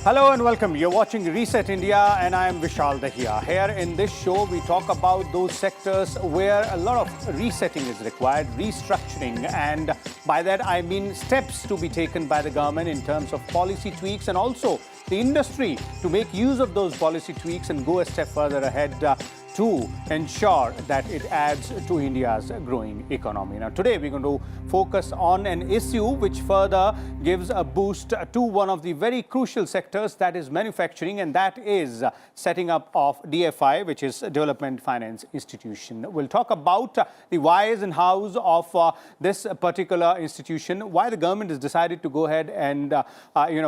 Hello and welcome. You're watching Reset India and I'm Vishal Dahiya. Here in this show, we talk about those sectors where a lot of resetting is required, restructuring, and by that I mean steps to be taken by the government in terms of policy tweaks and also the industry to make use of those policy tweaks and go a step further ahead to ensure that it adds to India's growing economy. Now, today we're going to focus on an issue which further gives a boost to one of the very crucial sectors, that is manufacturing, and that is setting up of DFI, which is Development Finance Institution. We'll talk about the whys and hows of this particular institution, why the government has decided to go ahead and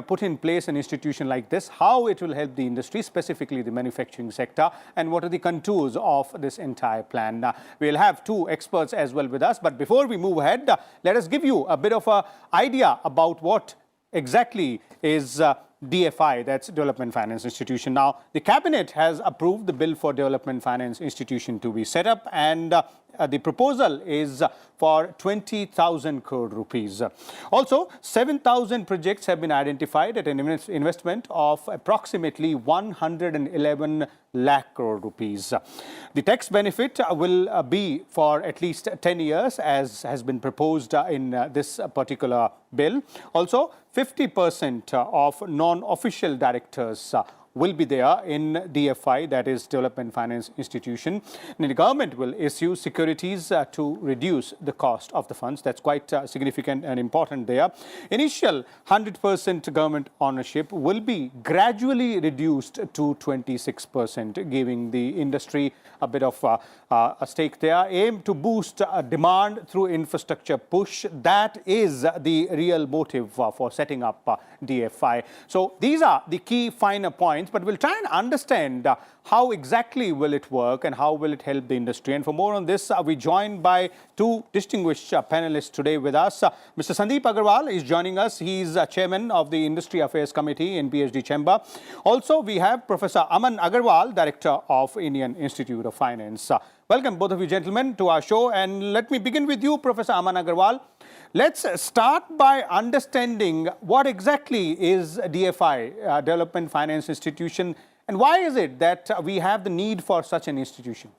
put in place an institution like this, how it will help the industry, specifically the manufacturing sector, and what are the contours of this entire plan. We'll have two experts as well with us, but before we move ahead, let us give you a bit of an idea about what exactly is DFI, that's Development Finance Institution. Now, the Cabinet has approved the bill for Development Finance Institution to be set up, and the proposal is for 20,000 crore rupees. Also, 7,000 projects have been identified at an investment of approximately 111 lakh crore rupees. The tax benefit will be for at least 10 years, as has been proposed in this particular bill. Also, 50% of non-official directors will be there in DFI, that is Development Finance Institution. And the government will issue securities to reduce the cost of the funds. That's quite significant and important there. Initial 100% government ownership will be gradually reduced to 26%, giving the industry a bit of a stake there. Aim to boost demand through infrastructure push. That is the real motive for setting up DFI. So these are the key finer points, but we'll try and understand how exactly will it work and how will it help the industry. And for more on this, we're joined by two distinguished panelists today with us. Mr. Sandeep Agarwal is joining us. He's chairman of the Industry Affairs Committee in PhD Chamber. Also, we have Professor Aman Agarwal, director of Indian Institute of Finance. Welcome, both of you gentlemen, to our show. And let me begin with you, Professor Aman Agarwal. Let's start by understanding what exactly is DFI, Development Finance Institution, and why is it that we have the need for such an institution?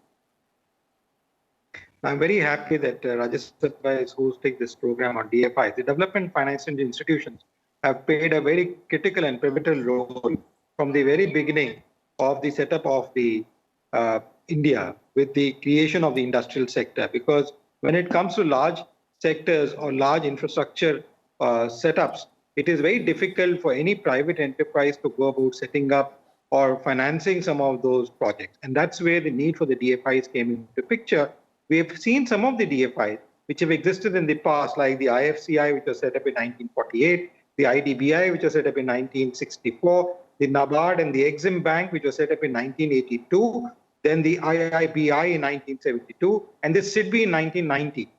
I'm very happy that Rajesh Satwa is hosting this program on DFI. The Development Finance Institutions have played a very critical and pivotal role from the very beginning of the setup of the India with the creation of the industrial sector, because when it comes to large sectors or large infrastructure setups, it is very difficult for any private enterprise to go about setting up or financing some of those projects. And that's where the need for the DFIs came into picture. We have seen some of the DFIs which have existed in the past, like the IFCI, which was set up in 1948, the IDBI, which was set up in 1964, the NABARD and the Exim Bank, which was set up in 1982, then the IIBI in 1972, and the SIDBI in 1990.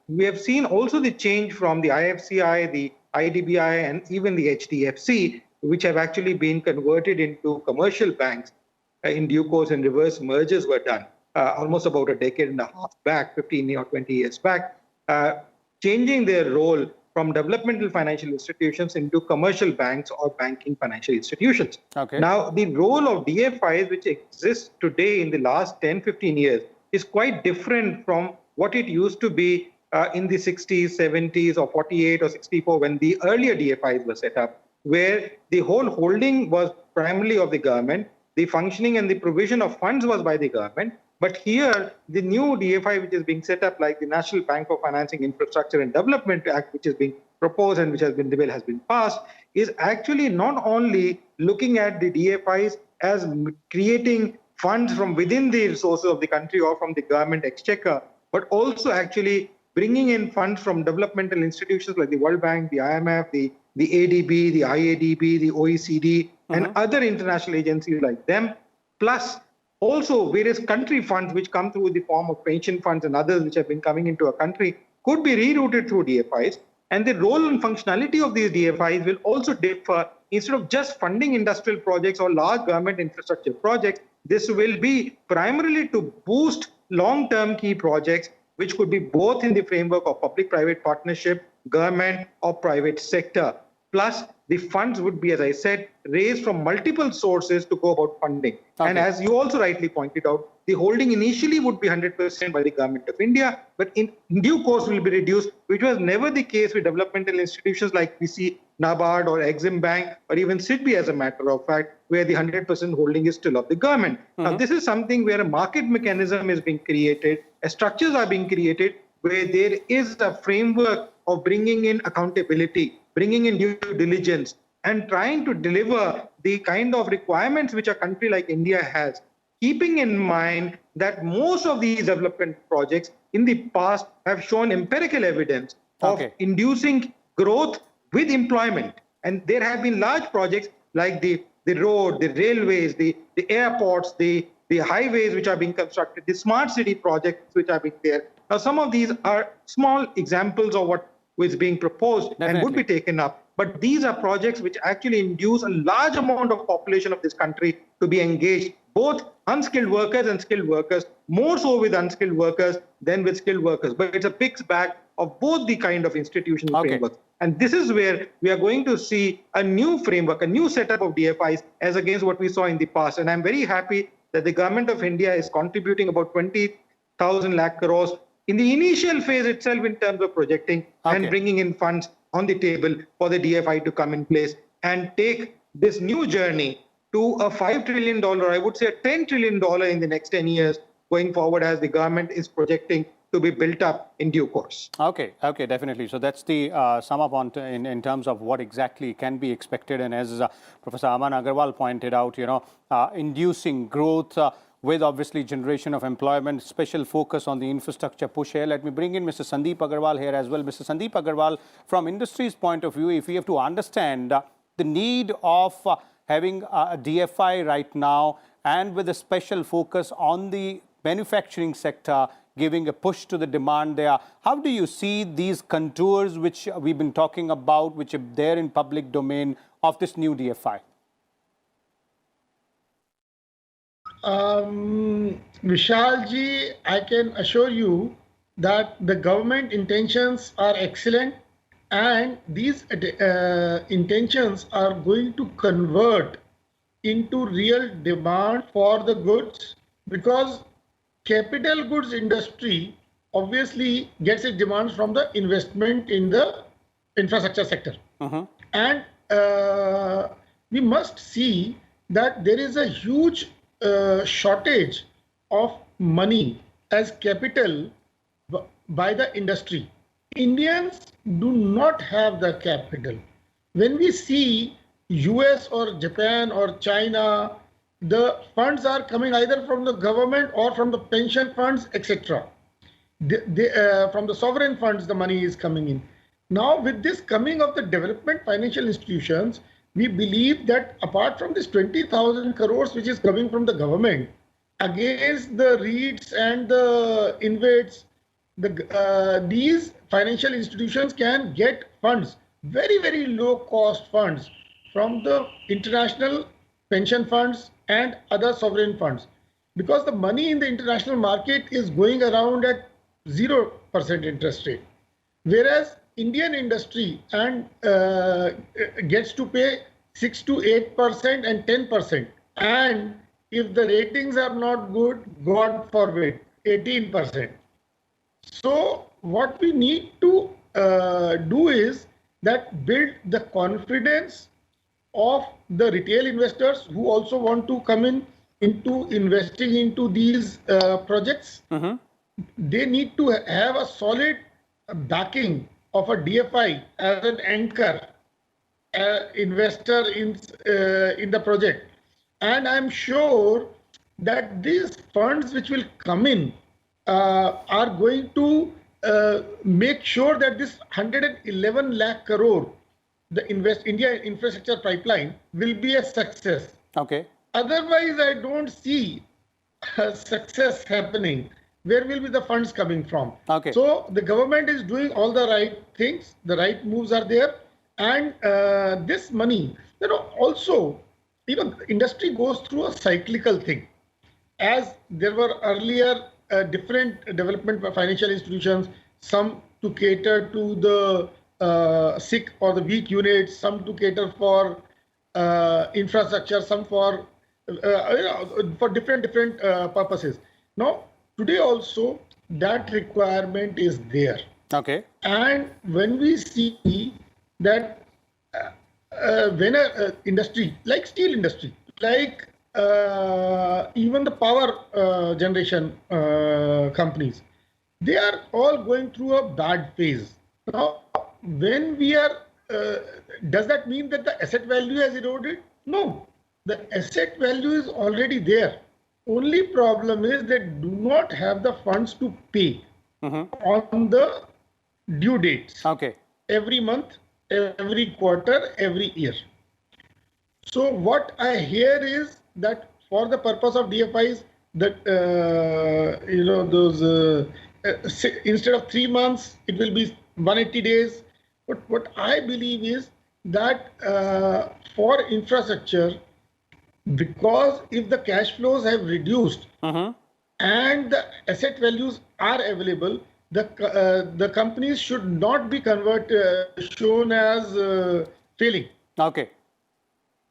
We have seen also the change from the IFCI, the IDBI, and even the HDFC, which have actually been converted into commercial banks in due course, and reverse mergers were done almost about a decade and a half back, 15 or 20 years back, changing their role from developmental financial institutions into commercial banks or banking financial institutions. Okay. Now, the role of DFIs, which exists today in the last 10, 15 years, is quite different from what it used to be in the 60s, 70s, or 48 or 64, when the earlier DFIs were set up, where the whole holding was primarily of the government, the functioning and the provision of funds was by the government. But here, the new DFI, which is being set up, like the National Bank for Financing Infrastructure and Development Act, which is being proposed and which has been, the bill has been passed, is actually not only looking at the DFIs as creating funds from within the resources of the country or from the government exchequer, but also actually bringing in funds from developmental institutions like the World Bank, the IMF, the ADB, the IADB, the OECD, and other international agencies like them, plus also various country funds which come through the form of pension funds and others which have been coming into a country, could be rerouted through DFIs. And the role and functionality of these DFIs will also differ. Instead of just funding industrial projects or large government infrastructure projects, this will be primarily to boost long-term key projects, which could be both in the framework of public-private partnership, government or private sector. Plus, the funds would be, as I said, raised from multiple sources to go about funding. Okay. And as you also rightly pointed out, the holding initially would be 100% by the government of India, but in due course will be reduced, which was never the case with developmental institutions like we see NABARD or Exim Bank or even SIDBI, as a matter of fact, where the 100% holding is still of the government. Now, this is something where a market mechanism is being created, structures are being created, where there is a framework of bringing in accountability, bringing in due diligence, and trying to deliver the kind of requirements which a country like India has, keeping in mind that most of these development projects in the past have shown empirical evidence of inducing growth with employment. And there have been large projects like the road, the railways, the airports, the highways which are being constructed, the smart city projects which are being there. Now, some of these are small examples of what is being proposed and would be taken up. But these are projects which actually induce a large amount of population of this country to be engaged, both unskilled workers and skilled workers, more so with unskilled workers than with skilled workers. But it's a mixed bag of both the kind of institutional frameworks. And this is where we are going to see a new framework, a new setup of DFIs as against what we saw in the past. And I'm very happy that the government of India is contributing about 20,000 lakh crores in the initial phase itself in terms of projecting and bringing in funds on the table for the DFI to come in place and take this new journey to a $5 trillion, I would say a $10 trillion in the next 10 years going forward, as the government is projecting to be built up in due course. Okay, definitely. So that's the sum up on in terms of what exactly can be expected. And as Professor Aman Agarwal pointed out, inducing growth with obviously generation of employment, special focus on the infrastructure push here. Let me bring in Mr. Sandeep Agarwal here as well. Mr. Sandeep Agarwal, from industry's point of view, if we have to understand the need of having a DFI right now and with a special focus on the manufacturing sector, giving a push to the demand there, how do you see these contours which we've been talking about, which are there in public domain of this new DFI? Vishalji, I can assure you that the government intentions are excellent, and these intentions are going to convert into real demand for the goods, because capital goods industry obviously gets its demands from the investment in the infrastructure sector. And we must see that there is a huge shortage of money as capital by the industry. Indians do not have the capital. When we see US or Japan or China, the funds are coming either from the government or from the pension funds, etc. From the sovereign funds, the money is coming in. Now, with this coming of the development financial institutions, we believe that apart from this 20,000 crores which is coming from the government against the REITs and the InvITs, these financial institutions can get funds, very, very low cost funds from the international pension funds and other sovereign funds, because the money in the international market is going around at 0% interest rate, whereas Indian industry and gets to pay 6 to 8% and 10%, and if the ratings are not good, God forbid, 18%. So what we need to do is that build the confidence of the retail investors who also want to come in into investing into these projects. They need to have a solid backing of a DFI as an anchor investor in the project. And I'm sure that these funds which will come in are going to make sure that this 111 lakh crore, the India infrastructure pipeline, will be a success. Okay. Otherwise, I don't see success happening. Where will be the funds coming from? Okay. So the government is doing all the right things, the right moves are there, and this money, also, industry goes through a cyclical thing. As there were earlier different development financial institutions, some to cater to the sick or the weak units, some to cater for infrastructure, some for different purposes. Now, today also that requirement is there. Okay. And when we see that when a industry like steel industry, like even the power generation companies, they are all going through a bad phase. Now, when we are, does that mean that the asset value has eroded? No, the asset value is already there. Only problem is they do not have the funds to pay on the due dates. Okay. Every month, every quarter, every year. So what I hear is that for the purpose of DFIs, that instead of 3 months, it will be 180 days. But what I believe is that for infrastructure, because if the cash flows have reduced and the asset values are available, the companies should not be shown as failing. Okay.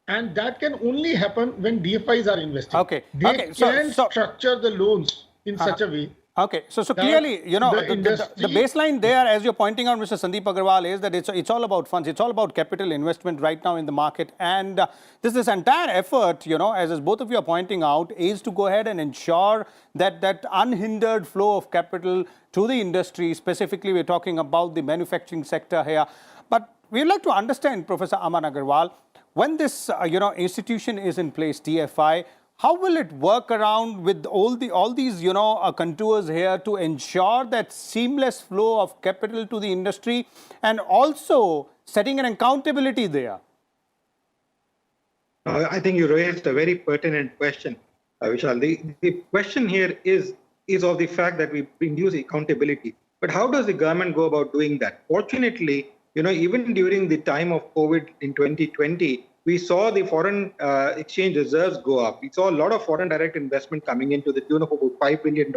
And that can only happen when DFIs are invested. Okay. They Okay. can structure the loans in such a way. Okay, so clearly, you know, the baseline there, as you're pointing out, Mr. Sandeep Agarwal, is that it's all about funds. It's all about capital investment right now in the market. And this entire effort, you know, as both of you are pointing out, is to go ahead and ensure that unhindered flow of capital to the industry. Specifically, we're talking about the manufacturing sector here. But we'd like to understand, Professor Aman Agarwal, when this, institution is in place, DFI, how will it work around with all these, contours here to ensure that seamless flow of capital to the industry and also setting an accountability there? I think you raised a very pertinent question, Vishal. The question here is of the fact that we induce accountability. But how does the government go about doing that? Fortunately, even during the time of COVID in 2020, we saw the foreign exchange reserves go up. We saw a lot of foreign direct investment coming into the tune of about $5 billion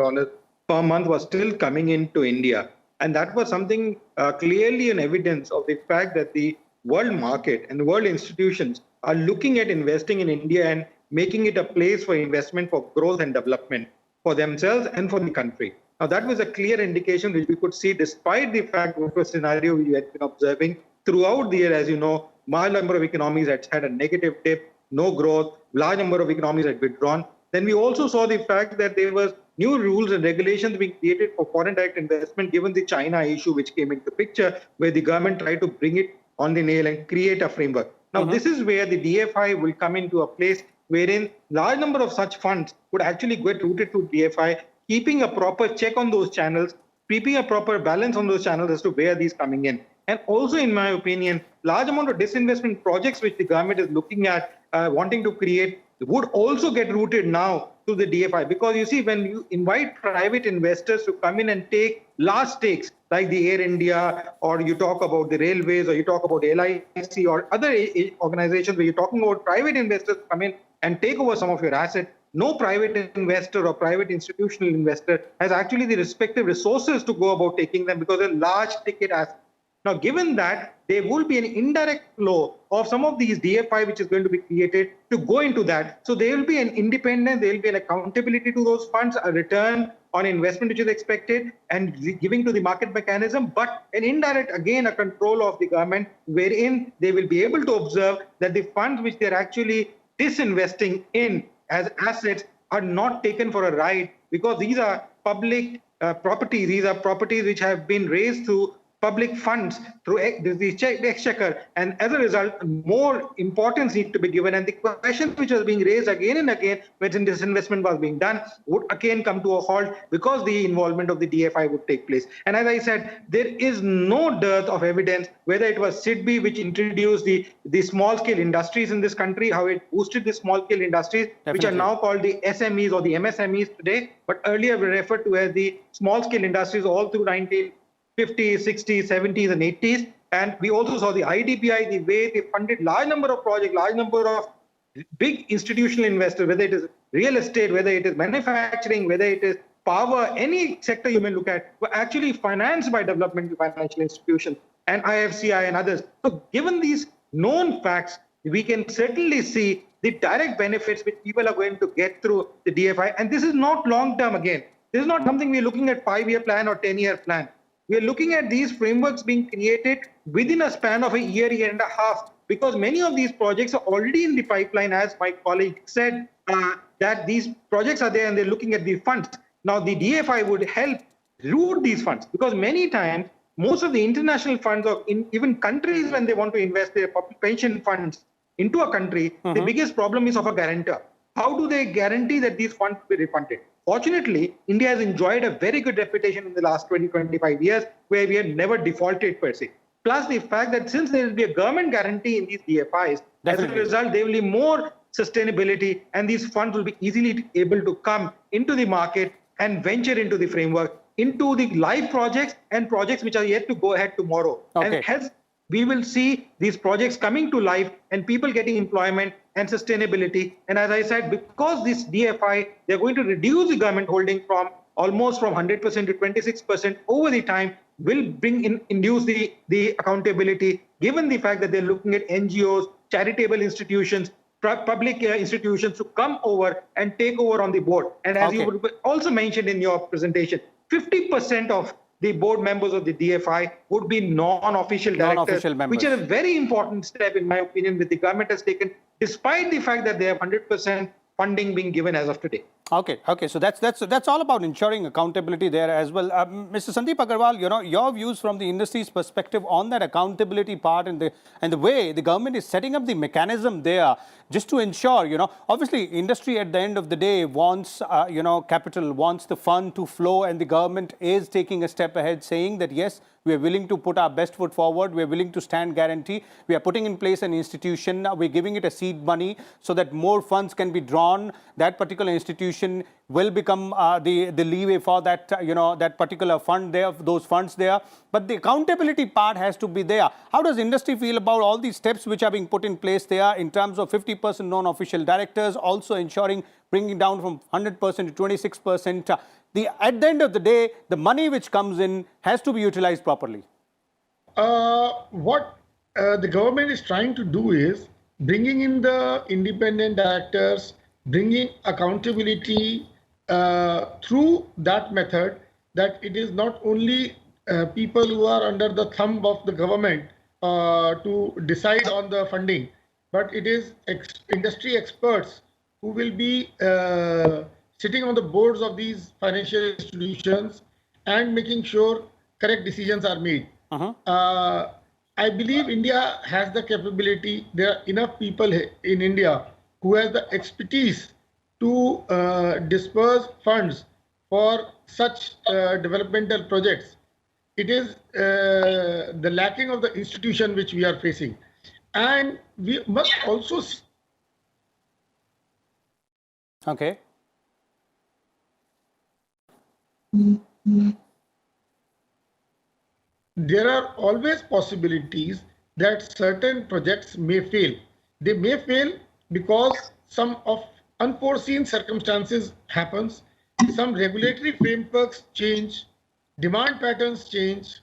per month was still coming into India. And that was something clearly an evidence of the fact that the world market and the world institutions are looking at investing in India and making it a place for investment for growth and development for themselves and for the country. Now, that was a clear indication which we could see despite the fact of a scenario we had been observing throughout the year. As you know, large number of economies had a negative dip, no growth, large number of economies had withdrawn. Then we also saw the fact that there was new rules and regulations being created for foreign direct investment given the China issue which came into the picture, where the government tried to bring it on the nail and create a framework. Now, this is where the DFI will come into a place wherein large number of such funds would actually get routed to DFI, keeping a proper check on those channels, keeping a proper balance on those channels as to where these coming in. And also, in my opinion, large amount of disinvestment projects which the government is looking at, wanting to create, would also get routed now to the DFI. Because you see, when you invite private investors to come in and take large stakes, like the Air India, or you talk about the railways, or you talk about LIC, or other organizations where you're talking about private investors come in and take over some of your assets, no private investor or private institutional investor has actually the respective resources to go about taking them because they're large ticket assets. Now, given that, there will be an indirect flow of some of these DFI which is going to be created to go into that. So there will be an independence, there will be an accountability to those funds, a return on investment which is expected and giving to the market mechanism, but an indirect, again, a control of the government wherein they will be able to observe that the funds which they're actually disinvesting in as assets are not taken for a ride, because these are public properties. These are properties which have been raised through public funds, through the exchequer, and as a result, more importance needs to be given. And the questions which was being raised again and again when this investment was being done would again come to a halt because the involvement of the DFI would take place. And as I said, there is no dearth of evidence, whether it was SIDBI which introduced the small-scale industries in this country, how it boosted the small-scale industries, which are now called the SMEs or the MSMEs today, but earlier we referred to as the small-scale industries all through 1950s, 60s, 70s, and 80s. And we also saw the IDBI, the way they funded large number of projects, large number of big institutional investors, whether it is real estate, whether it is manufacturing, whether it is power, any sector you may look at, were actually financed by development financial institutions. and IFCI and others. So given these known facts, we can certainly see the direct benefits which people are going to get through the DFI. And this is not long term again. This is not something we're looking at 5-year plan or 10-year plan. We are looking at these frameworks being created within a span of a year, year and a half, because many of these projects are already in the pipeline, as my colleague said, that these projects are there and they're looking at the funds. Now, the DFI would help route these funds, because many times, most of the international funds or even countries, when they want to invest their pension funds into a country, the biggest problem is of a guarantor. How do they guarantee that these funds will be refunded? Fortunately, India has enjoyed a very good reputation in the last 20-25 years, where we have never defaulted per se. Plus the fact that since there will be a government guarantee in these DFIs, as a result, there will be more sustainability and these funds will be easily able to come into the market and venture into the framework, into the live projects and projects which are yet to go ahead tomorrow. Okay. And hence, we will see these projects coming to life and people getting employment and sustainability. And as I said, because this DFI, they're going to reduce the government holding from almost from 100% to 26% over the time, will induce the accountability, given the fact that they're looking at NGOs, charitable institutions, public institutions to come over and take over on the board. And as you would also mentioned in your presentation, 50% of the board members of the DFI would be non-official directors, which is a very important step, in my opinion, that the government has taken, despite the fact that they have 100% funding being given as of today. Okay. So that's all about ensuring accountability there as well. Mr. Sandeep Agarwal, your views from the industry's perspective on that accountability part and the way the government is setting up the mechanism there, just to ensure, obviously industry at the end of the day wants, capital, wants the fund to flow, and the government is taking a step ahead, saying that yes, we are willing to put our best foot forward. We are willing to stand guarantee. We are putting in place an institution. We're giving it a seed money so that more funds can be drawn. That particular institution will become the leeway for that, that particular fund there, those funds there. But the accountability part has to be there. How does industry feel about all these steps which are being put in place there in terms of 50% non-official directors, also ensuring bringing down from 100% to 26%? At the end of the day, the money which comes in has to be utilized properly. What the government is trying to do is bringing in the independent directors, bringing accountability through that method, that it is not only people who are under the thumb of the government to decide on the funding, but it is industry experts who will be sitting on the boards of these financial institutions and making sure correct decisions are made. I believe India has the capability. There are enough people in India who have the expertise to disperse funds for such developmental projects. It is the lacking of the institution which we are facing. And we must also... Okay. There are always possibilities that certain projects may fail. They may fail because some of unforeseen circumstances happens, some regulatory frameworks change, demand patterns change,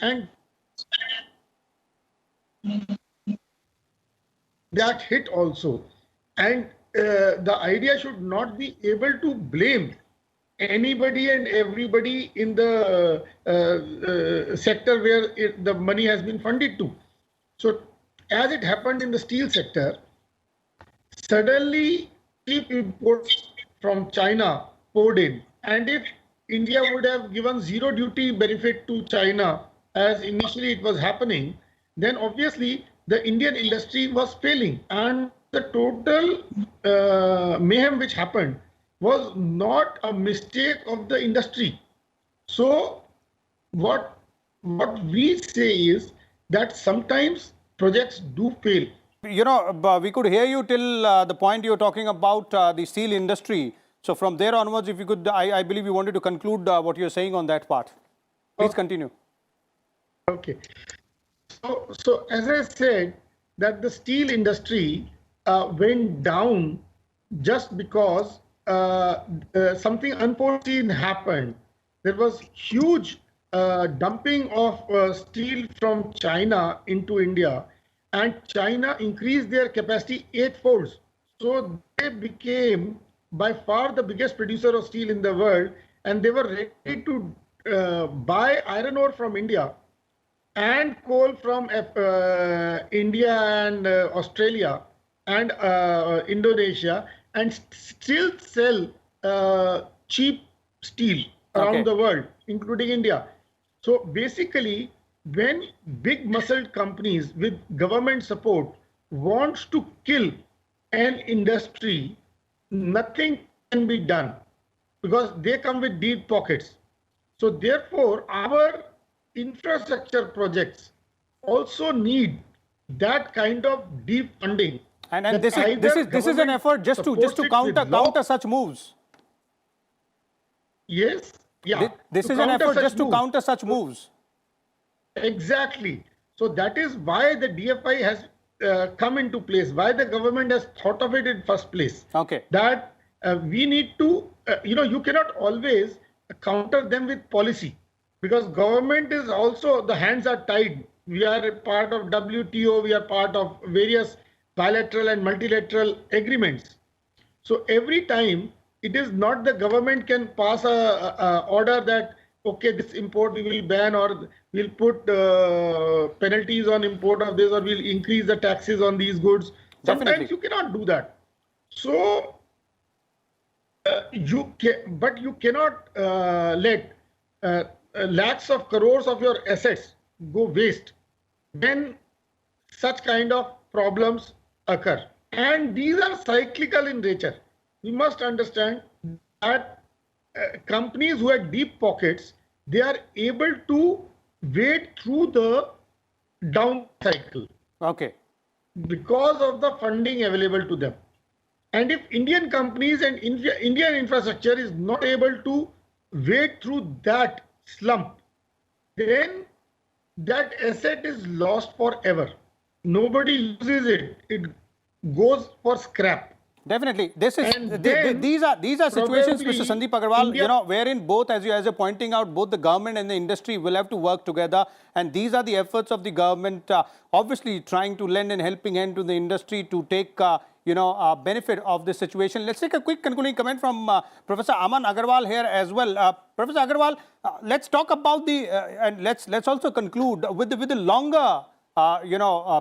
and that hit also. And the idea should not be able to blame anybody and everybody in the sector where the money has been funded to. So as it happened in the steel sector, suddenly cheap imports from China poured in. And if India would have given zero duty benefit to China, as initially it was happening, then obviously the Indian industry was failing. And the total mayhem which happened was not a mistake of the industry. So what we say is that sometimes projects do fail. We could hear you till the point you're talking about the steel industry. So from there onwards, if you could, I believe you wanted to conclude what you're saying on that part. Please continue. Okay. So as I said, that the steel industry went down just because something unforeseen happened. There was huge dumping of steel from China into India, and China increased their capacity eightfold. So they became by far the biggest producer of steel in the world, and they were ready to buy iron ore from India and coal from India and Australia and Indonesia, and still sell cheap steel around the world, including India. So basically, when big muscled companies with government support wants to kill an industry, nothing can be done because they come with deep pockets. So therefore, our infrastructure projects also need that kind of deep funding. And this is an effort just to counter such moves. Yes. Yeah. This is an effort just to counter such moves. Exactly. So that is why the DFI has come into place, why the government has thought of it in first place. Okay. That we need to, you cannot always counter them with policy, because government is also, the hands are tied. We are a part of WTO, we are part of various bilateral and multilateral agreements. So every time, it is not the government can pass a order that, okay, this import we will ban, or we'll put penalties on import of this, or we'll increase the taxes on these goods. Sometimes you cannot do that. So you cannot let lakhs of crores of your assets go waste when such kind of problems occur. And these are cyclical in nature. We must understand that companies who have deep pockets, they are able to wait through the down cycle. Okay. Because of the funding available to them. And if Indian companies and Indian infrastructure is not able to wait through that slump, then that asset is lost forever. Nobody uses it. It goes for scrap. Definitely, these are situations, Mr. Sandeep Agarwal, wherein both, as you're pointing out, both the government and the industry will have to work together, and these are the efforts of the government, obviously trying to lend an helping hand to the industry to take, benefit of this situation. Let's take a quick concluding comment from Professor Aman Agarwal here as well. Professor Agarwal, let's talk about the and let's also conclude with the longer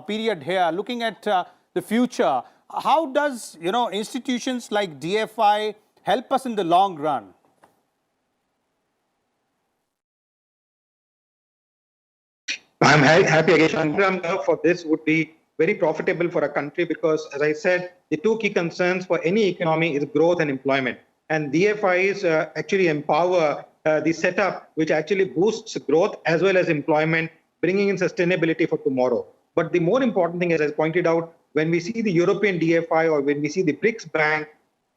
period here, looking at the future. How does, institutions like DFI help us in the long run? I'm happy again. Chandra, for this would be very profitable for a country because, as I said, the two key concerns for any economy is growth and employment. And DFIs actually empower the setup which actually boosts growth as well as employment, bringing in sustainability for tomorrow. But the more important thing, as I pointed out, when we see the European DFI or when we see the BRICS Bank,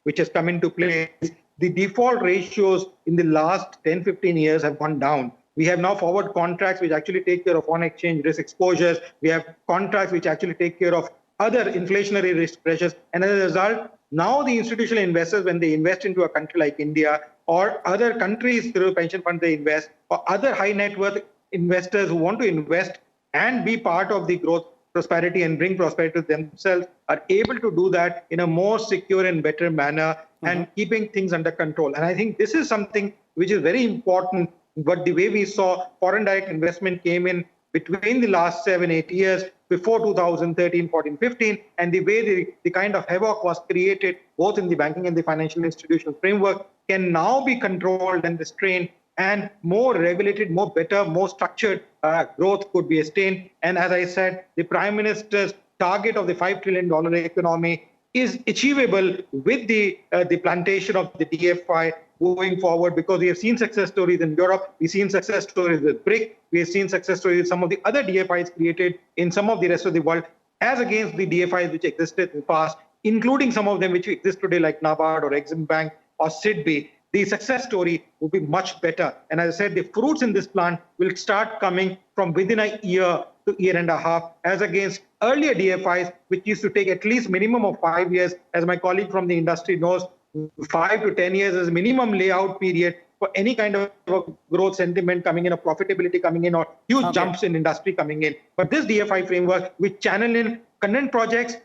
which has come into place, the default ratios in the last 10, 15 years have gone down. We have now forward contracts which actually take care of foreign exchange risk exposures. We have contracts which actually take care of other inflationary risk pressures. And as a result, now the institutional investors, when they invest into a country like India or other countries through pension funds they invest, or other high net worth investors who want to invest and be part of the growth, prosperity and bring prosperity to themselves, are able to do that in a more secure and better manner and keeping things under control. And I think this is something which is very important. But the way we saw foreign direct investment came in between the last 7-8 years, before 2013, 14, 15, and the way the kind of havoc was created both in the banking and the financial institutional framework can now be controlled and restrained, and more regulated, more better, more structured growth could be attained. And as I said, the Prime Minister's target of the $5 trillion economy is achievable with the plantation of the DFI going forward, because we have seen success stories in Europe, we've seen success stories with BRIC, we have seen success stories with some of the other DFIs created in some of the rest of the world, as against the DFIs which existed in the past, including some of them which exist today like NABARD or Exim Bank or SIDBI. The success story will be much better. And as I said, the fruits in this plant will start coming from within a year to year and a half, as against earlier DFIs, which used to take at least minimum of 5 years. As my colleague from the industry knows, 5 to 10 years is minimum layout period for any kind of a growth sentiment coming in, or profitability coming in, or huge jumps in industry coming in. But this DFI framework, which channel in current projects,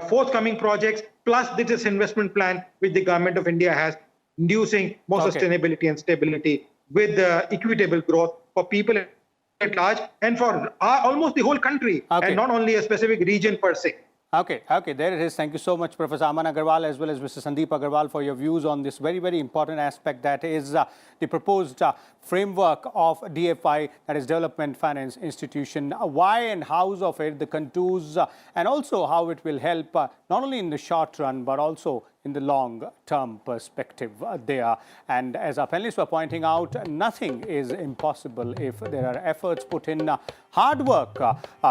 forthcoming projects, plus this investment plan which the government of India has, inducing more sustainability and stability with equitable growth for people at large and for almost the whole country, and not only a specific region per se. Okay, there it is. Thank you so much, Professor Aman Agarwal, as well as Mr. Sandeep Agarwal, for your views on this very, very important aspect, that is the proposed framework of DFI, that is Development Finance Institution. Why and hows of it, the contours, and also how it will help not only in the short run, but also in the long-term perspective there. And as our panelists were pointing out, nothing is impossible if there are efforts put in, hard work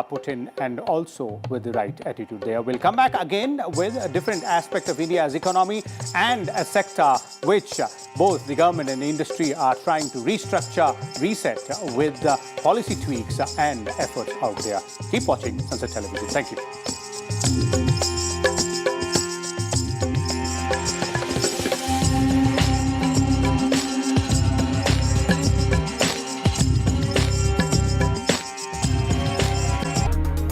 put in, and also with the right attitude there. We'll come back again with a different aspect of India's economy and a sector which both the government and the industry are trying to restructure, reset with policy tweaks and efforts out there. Keep watching Sunset Television. Thank you.